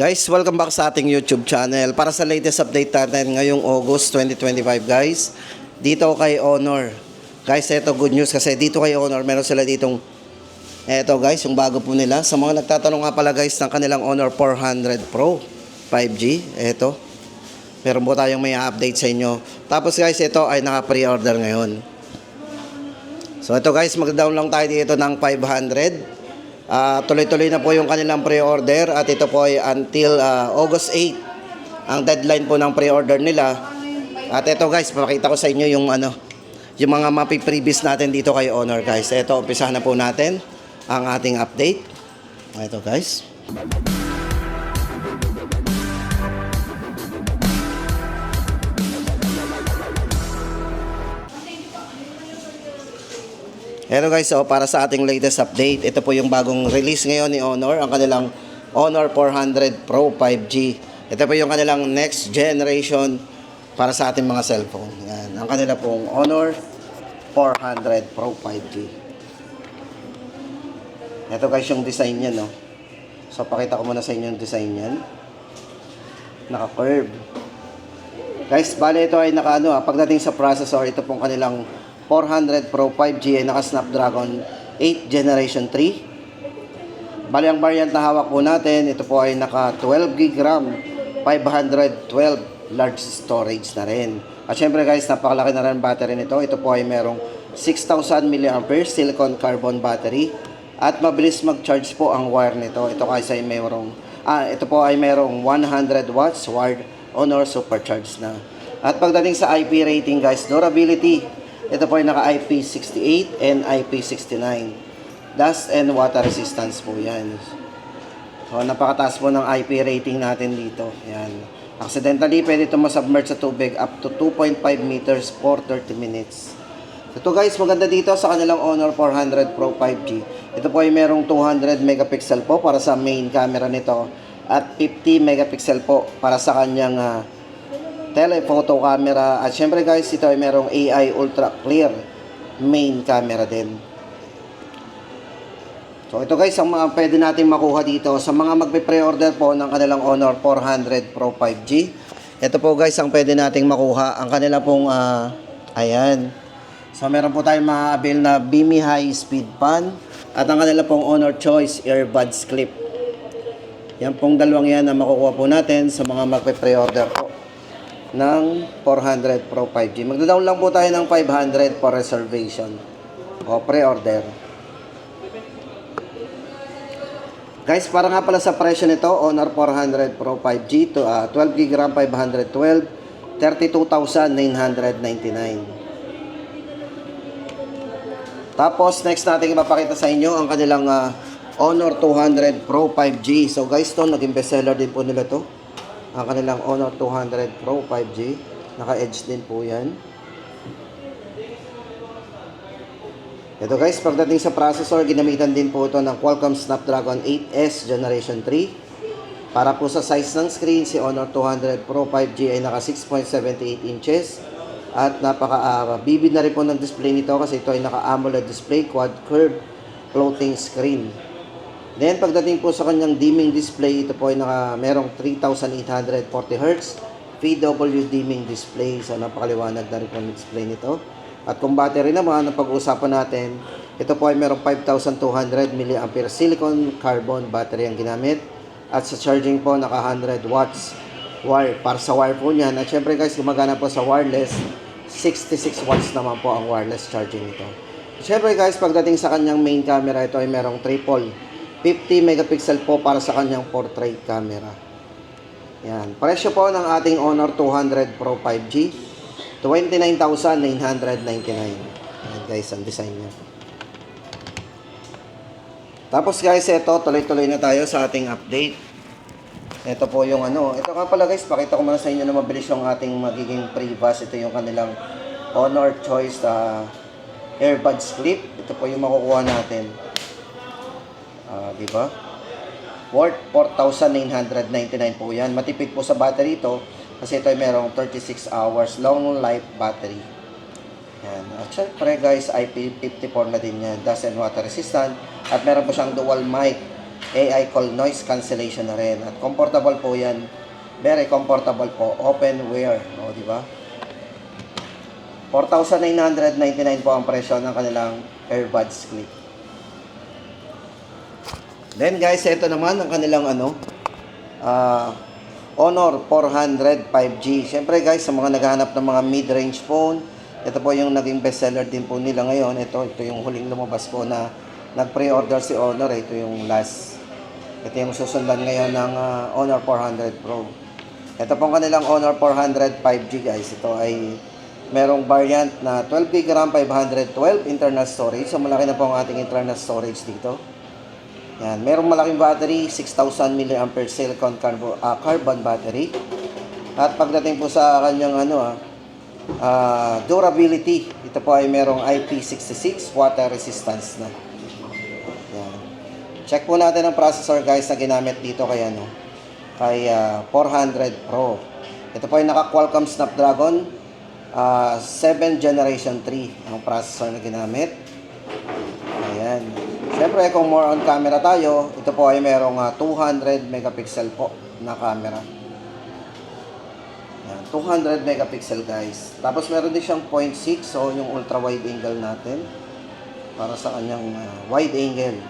Guys, welcome back sa ating YouTube channel. Para sa latest update natin ngayong August 2025 guys, dito kay Honor. Guys, ito good news kasi dito kay Honor, meron sila ditong eto guys, yung bago po nila. Sa mga nagtatanong nga pala guys ng kanilang Honor 400 Pro 5G, eto. Meron po tayong may update sa inyo. Tapos guys, ito ay naka-pre-order ngayon. So ito guys, mag-down lang tayo dito ng 500. Tuloy-tuloy na po yung kanilang pre-order at ito po ay until August 8 ang deadline po ng pre-order nila. At ito guys, papakita ko sa inyo yung yung mga mapi-previous natin dito kay Honor guys. Ito, umpisahan na po natin ang ating update. Ito guys. Hello guys, so para sa ating latest update, ito po yung bagong release ngayon ni Honor, ang kanilang Honor 400 Pro 5G. Ito po yung kanilang next generation para sa ating mga cellphone. Yan, ang kanila pong Honor 400 Pro 5G. Ito guys yung design niya, no. So pakita ko muna sa inyo yung design niyan. Naka-curve. Guys, bale ito ay pagdating sa processor, ito pong kanilang 400 Pro 5G ay naka-Snapdragon 8 Generation 3. Bali ang variant na hawak po natin, ito po ay naka 12 GB RAM, 512 large storage na rin. At syempre guys, napakalaki na rin battery nito. Ito po ay merong 6,000 mAh silicon carbon battery. At mabilis mag-charge po ang wire nito. Ito guys ay ito po ay merong 100 watts wired Honor supercharged na. At pagdating sa IP rating guys, durability, ito po ay naka IP68 and IP69. Dust and water resistance po yan. So, napakataas po ng IP rating natin dito. Yan. Accidentally, pwede ito masubmerge sa tubig up to 2.5 meters for 30 minutes. Ito guys, maganda dito sa kanilang Honor 400 Pro 5G. Ito po ay merong 200 megapixel po para sa main camera nito. At 50 megapixel po para sa kanyang telephoto camera. At syempre guys, ito ay merong AI ultra clear main camera din. So ito guys, ang mga pwede natin makuha dito sa mga magpe-pre-order po ng kanilang Honor 400 Pro 5G. Ito po guys, ang pwede nating makuha ang kanila pong ayan. So meron po tayong ma-avail na Beamy High Speed Fan at ang kanila pong Honor Choice Earbuds Clip. Yan pong dalawang yan na makukuha po natin sa mga magpe-pre-order po ng 400 Pro 5G. Magda-down lang po tayo ng 500 for reservation o pre-order. Guys, para nga pala sa presyo nito, Honor 400 Pro 5G to 12 GB RAM 512, 32,999. Tapos next natin ipapakita sa inyo ang kanilang Honor 200 Pro 5G. So guys, to naging bestseller din po nila to. Ang kanilang Honor 200 Pro 5G. Naka-edge din po yan. Ito guys, pagdating sa processor, ginamitan din po ito ng Qualcomm Snapdragon 8S Generation 3. Para po sa size ng screen, si Honor 200 Pro 5G ay naka 6.78 inches. At napaka-vivid na rin po ng display nito kasi ito ay naka-AMOLED display, quad curve floating screen. Then, pagdating po sa kanyang dimming display, ito po ay merong 3,840 Hz VW dimming display. So, napakaliwanag na rin po ang display nito. At kung battery naman, ang pag-uusapan natin, ito po ay merong 5,200 mAh silicon carbon battery ang ginamit. At sa charging po, naka 100 watts wire. Para sa wire po niyan. At syempre guys, gumagana po sa wireless, 66 watts naman po ang wireless charging nito. Syempre guys, pagdating sa kanyang main camera, ito ay merong triple 50 megapixel po para sa kanyang portrait camera. Yan. Presyo po ng ating Honor 200 Pro 5G, 29,999. Yan guys, ang design niya. Tapos guys, ito, tuloy-tuloy na tayo sa ating update. Ito po yung ito nga pala guys, pakita ko muna sa inyo na mabilis yung ating magiging pre-bus. Ito yung kanilang Honor Choice Earbuds Clip. Ito po yung makukuha natin. Diba? Worth 4,999 po yan. Matipid po sa battery ito kasi ito ay merong 36 hours long life battery. Yan. At syempre guys, IP54 na din yan. Dust and water resistant. At meron po siyang dual mic AI call noise cancellation na rin. At comfortable po yan. Very comfortable po. Open wear. O, di ba? 4,999 po ang presyo ng kanilang earbuds clip. Then guys, ito naman ang kanilang Honor 400 5G. Siyempre guys, sa mga naghahanap ng mga mid-range phone, ito po yung naging bestseller din po nila ngayon. Ito yung huling lumabas po na nag-pre-order si Honor. Ito yung last. Ito yung susundan ngayon ng Honor 400 Pro. Ito pong kanilang Honor 400 5G guys. Ito ay merong variant na 12GB RAM, 512 internal storage. So malaki na po ang ating internal storage dito. Yan, merong malaking battery, 6,000 mAh silicon carbon battery. At pagdating po sa kanyang durability, ito po ay merong IP66 water resistance na. Yan. Check po natin ang processor guys na ginamit dito kay 400 Pro. Ito po ay naka-Qualcomm Snapdragon 7 Generation 3 ang processor na ginamit. Ayan. Siyempre, kung more on camera tayo, ito po ay merong 200 megapixel po na camera. Ayan, 200 megapixel guys. Tapos meron din siyang 0.6, so yung ultra wide angle natin para sa kanyang wide angle.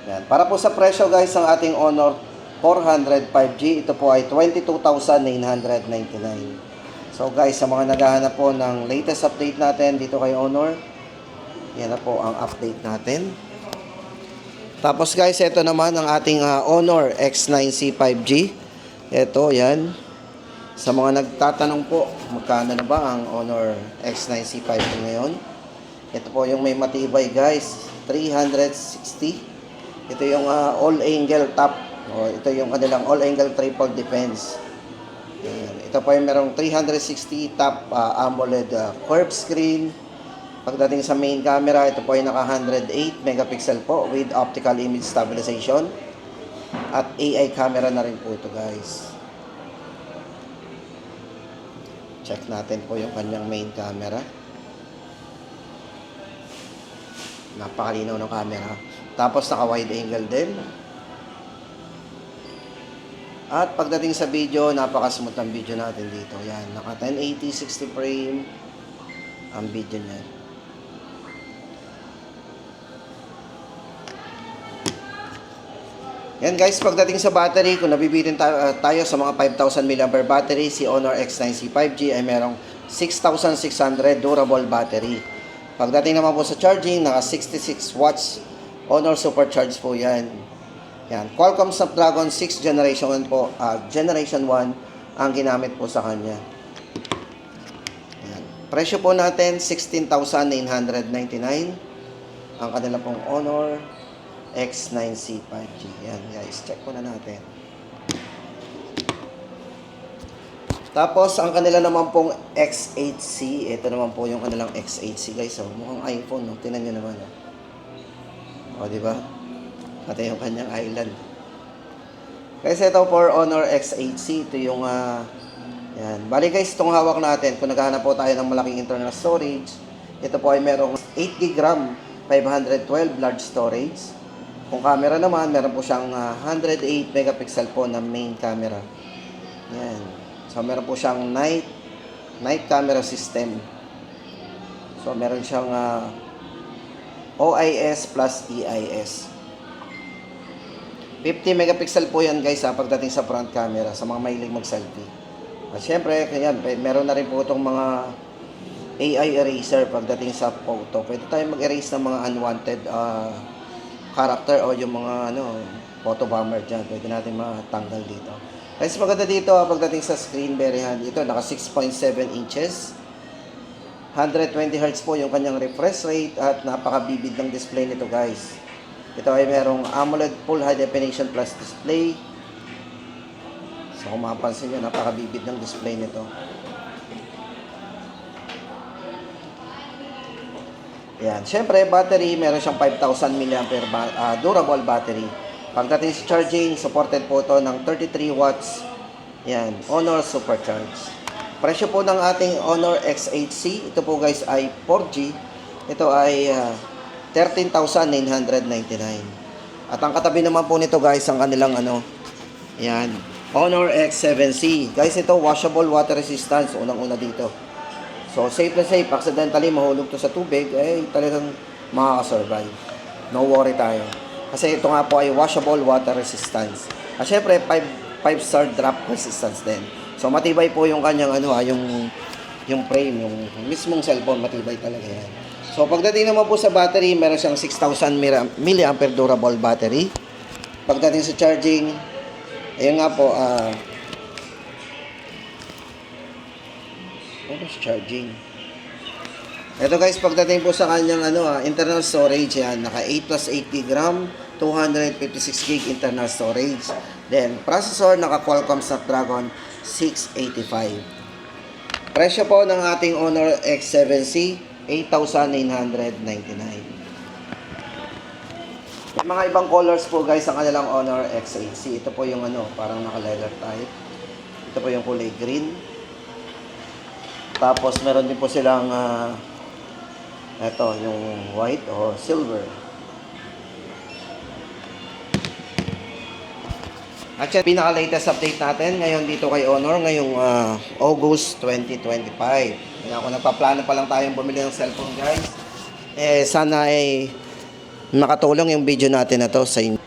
Ayan. Para po sa presyo guys ng ating Honor 400 5G, ito po ay 22,999. So guys, sa mga naghahanap po ng latest update natin dito kay Honor, yan na po ang update natin. Tapos guys, ito naman ang ating Honor X9C 5G. Ito, yan. Sa mga nagtatanong po, magkano na ba ang Honor X9C 5G ngayon? Ito po yung may matibay guys, 360. Ito yung all-angle top. O, ito yung kanilang all-angle triple defense. Ayan. Ito po yung merong 360 top AMOLED curved screen. Pagdating sa main camera, ito po ay naka 108 megapixel po with optical image stabilization. At AI camera na rin po ito guys. Check natin po yung kanyang main camera. Napakalinaw ng camera. Tapos naka wide angle din. At pagdating sa video, napaka-smooth ang video natin dito. Yan, naka 1080 60 frame ang video niya. Yan guys, pagdating sa battery, kung nabibitin tayo sa mga 5,000 mAh battery, si Honor X9C 5G ay merong 6,600 durable battery. Pagdating naman po sa charging, naka 66 watts Honor Supercharge po yan. Yan, Qualcomm Snapdragon 6 Generation 1 po, Generation 1 ang ginamit po sa kanya. Yan. Presyo po natin 16,999 ang kanila pong Honor X9C 5G. Yan guys, check po na natin. Tapos ang kanila naman pong X8C, ito naman po yung kanilang X8C guys. So, mukhang iPhone, no? Tingnan nyo naman. O, di ba? Pati yung kanyang island. Kasi ito for Honor X8C, ito yung yan. Bali guys, itong hawak natin, kung naghahanap po tayo ng malaking internal storage, ito po ay merong 8GB RAM, 512 large storage. Kung camera naman, meron po siyang 108 megapixel po na main camera. Yan. So meron po siyang night camera system. So meron siyang OIS plus EIS. 50 megapixel po yan guys pagdating sa front camera sa mga mahilig mag-selfie. At syempre, yan, meron na rin po itong mga AI eraser pagdating sa photo. Pwede tayo mag-erase ng mga unwanted character o yung mga photo bomber dyan. Pwede natin matanggal dito. Guys, maganda dito pagdating sa screen, very handy. Ito, naka 6.7 inches. 120Hz po yung kanyang refresh rate at napaka-vivid ng display nito guys. Ito ay merong AMOLED Full High Definition Plus display. So kung mapapansin nyo, napaka-vivid ng display nito. Yan. Siyempre, battery, meron siyang 5,000 mAh durable battery. Pagdating sa charging, supported po ito ng 33 watts. Yan, Honor Supercharge. Presyo po ng ating Honor X8C, ito po guys ay 4G. Ito ay 13,999. At ang katabi naman po nito guys, ang kanilang yan, Honor X7C. Guys, ito washable, water resistance, unang-una dito. So, safe na safe. Accidentally mahulog to sa tubig, talagang makakasurvive. No worry tayo. Kasi ito nga po ay washable, water resistance. At syempre, 5-star drop resistance din. So, matibay po yung kanyang yung frame, yung mismong cellphone, matibay talaga yan. So, pagdating naman po sa battery, meron siyang 6,000 mAh durable battery. Pagdating sa charging, ayun nga po, charging. Ito guys, pagdating po sa kanyang internal storage, yan, naka 8 plus 8 GB RAM, 256 GB internal storage. Then, processor, naka Qualcomm Snapdragon 685. Presyo po ng ating Honor X7C, 8,999. May mga ibang colors po guys ang kanilang Honor X8C. Ito po yung parang naka-leather type. Ito po yung kulay green. Tapos meron din po silang ito yung white o silver. At yan, pinaka-latest update natin ngayon dito kay Honor ngayong August 2025. Kaya kung nagpaplano pa lang tayong bumili ng cellphone guys, sana ay makatulong yung video natin na to sa inyo.